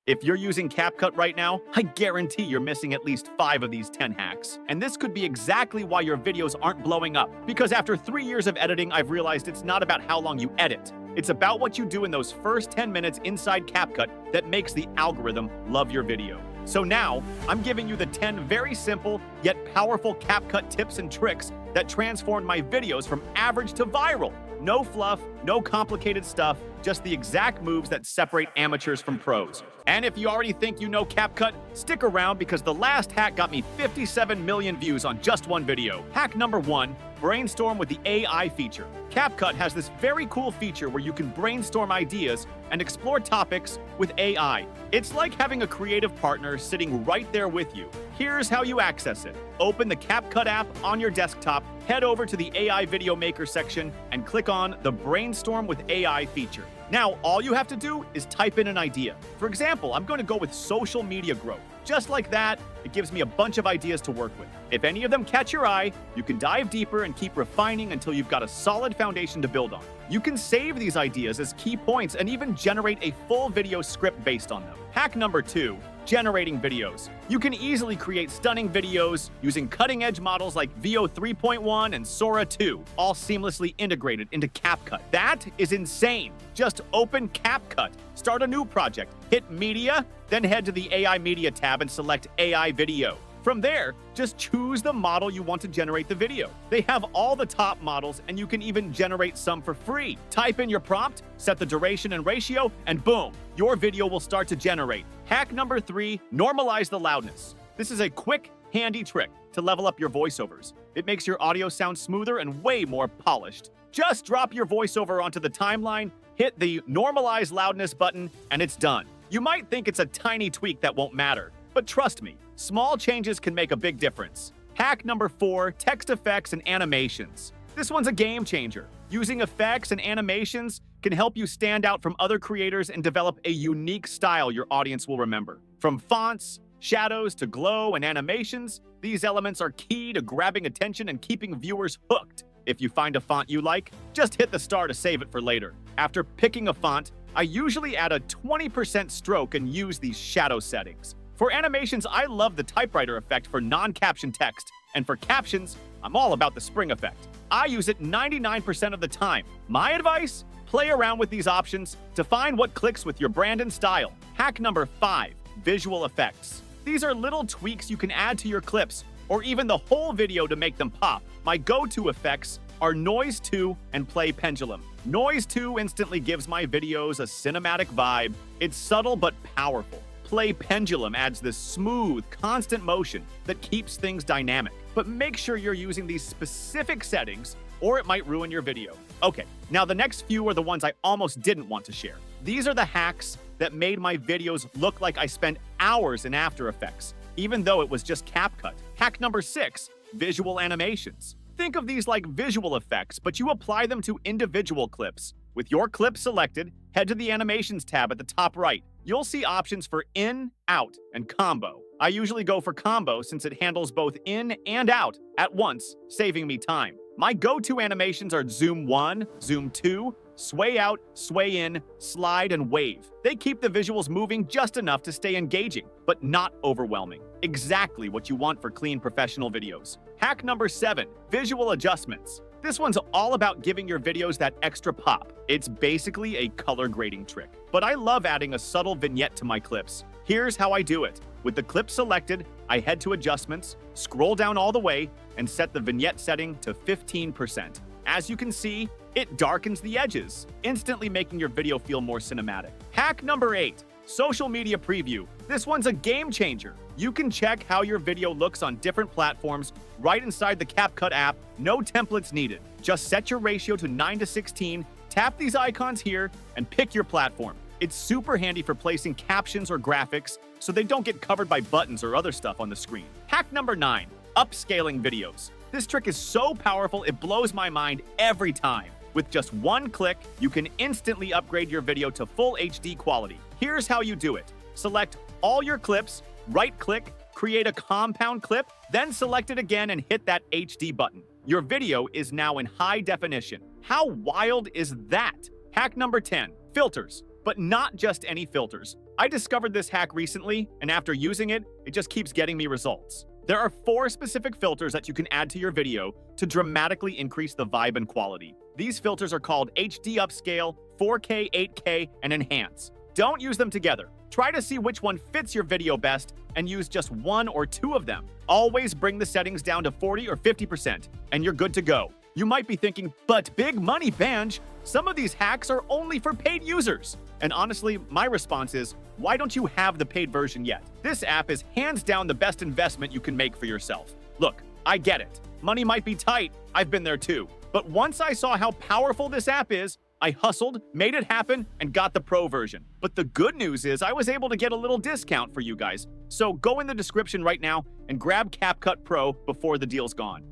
If you're using CapCut right now, I guarantee you're missing at least 5 of these 10 hacks. And this could be exactly why your videos aren't blowing up. Because after 3 years of editing, I've realized it's not about how long you edit. It's about what you do in those first 10 minutes inside CapCut that makes the algorithm love your video. So now, I'm giving you the 10 very simple yet powerful CapCut tips and tricks that transformed my videos from average to viral. No fluff, no complicated stuff, just the exact moves that separate amateurs from pros. And if you already think you know CapCut, stick around because the last hack got me 57 million views on just one video. Hack number 1, brainstorm with the AI feature. CapCut has this very cool feature where you can brainstorm ideas and explore topics with AI. It's like having a creative partner sitting right there with you. Here's how you access it. Open the CapCut app on your desktop, head over to the AI Video Maker section, and click on the Brainstorm with AI feature. Now, all you have to do is type in an idea. For example, I'm going to go with social media growth. Just like that, it gives me a bunch of ideas to work with. If any of them catch your eye, you can dive deeper and keep refining until you've got a solid foundation to build on. You can save these ideas as key points and even generate a full video script based on them. Hack number 2, generating videos. You can easily create stunning videos using cutting-edge models like Veo 3.1 and Sora 2, all seamlessly integrated into CapCut. That is insane. Just open CapCut, start a new project, hit Media, then head to the AI Media tab and select AI Video. From there, just choose the model you want to generate the video. They have all the top models, and you can even generate some for free. Type in your prompt, set the duration and ratio, and boom, your video will start to generate. Hack number 3, normalize the loudness. This is a quick, handy trick to level up your voiceovers. It makes your audio sound smoother and way more polished. Just drop your voiceover onto the timeline, hit the normalize loudness button, and it's done. You might think it's a tiny tweak that won't matter, but trust me, small changes can make a big difference. Hack number 4, text effects and animations. This one's a game changer. Using effects and animations can help you stand out from other creators and develop a unique style your audience will remember. From fonts, shadows to glow and animations, these elements are key to grabbing attention and keeping viewers hooked. If you find a font you like, just hit the star to save it for later. After picking a font, I usually add a 20% stroke and use these shadow settings. For animations, I love the typewriter effect for non-caption text, and for captions, I'm all about the spring effect. I use it 99% of the time. My advice? Play around with these options to find what clicks with your brand and style. Hack number 5, visual effects. These are little tweaks you can add to your clips or even the whole video to make them pop. My go-to effects are Noise 2 and Play Pendulum. Noise 2 instantly gives my videos a cinematic vibe. It's subtle but powerful. Play Pendulum adds this smooth, constant motion that keeps things dynamic. But make sure you're using these specific settings or it might ruin your video. Okay, now the next few are the ones I almost didn't want to share. These are the hacks that made my videos look like I spent hours in After Effects, even though it was just CapCut. Hack number 6, visual animations. Think of these like visual effects, but you apply them to individual clips. With your clip selected, head to the Animations tab at the top right. You'll see options for in, out, and combo. I usually go for combo since it handles both in and out at once, saving me time. My go-to animations are Zoom 1, Zoom 2, Sway Out, Sway In, Slide, and Wave. They keep the visuals moving just enough to stay engaging, but not overwhelming. Exactly what you want for clean professional videos. Hack number 7, visual adjustments. This one's all about giving your videos that extra pop. It's basically a color grading trick, but I love adding a subtle vignette to my clips. Here's how I do it. With the clip selected, I head to Adjustments, scroll down all the way, and set the vignette setting to 15%. As you can see, it darkens the edges, instantly making your video feel more cinematic. Hack number 8, social media preview. This one's a game changer. You can check how your video looks on different platforms right inside the CapCut app. No templates needed. Just set your ratio to 9:16, tap these icons here, and pick your platform. It's super handy for placing captions or graphics so they don't get covered by buttons or other stuff on the screen. Hack number 9, upscaling videos. This trick is so powerful it blows my mind every time. With just one click, you can instantly upgrade your video to full HD quality. Here's how you do it. Select all your clips, right-click, create a compound clip, then select it again and hit that HD button. Your video is now in high definition. How wild is that? Hack number 10, filters. But not just any filters. I discovered this hack recently, and after using it, it just keeps getting me results. There are 4 specific filters that you can add to your video to dramatically increase the vibe and quality. These filters are called HD Upscale, 4K, 8K, and Enhance. Don't use them together. Try to see which one fits your video best and use just 1 or 2 of them. Always bring the settings down to 40 or 50%, and you're good to go. You might be thinking, but big money, Banj. Some of these hacks are only for paid users. And honestly, my response is, why don't you have the paid version yet? This app is hands down the best investment you can make for yourself. Look, I get it. Money might be tight. I've been there too. But once I saw how powerful this app is, I hustled, made it happen, and got the pro version. But the good news is I was able to get a little discount for you guys. So go in the description right now and grab CapCut Pro before the deal's gone.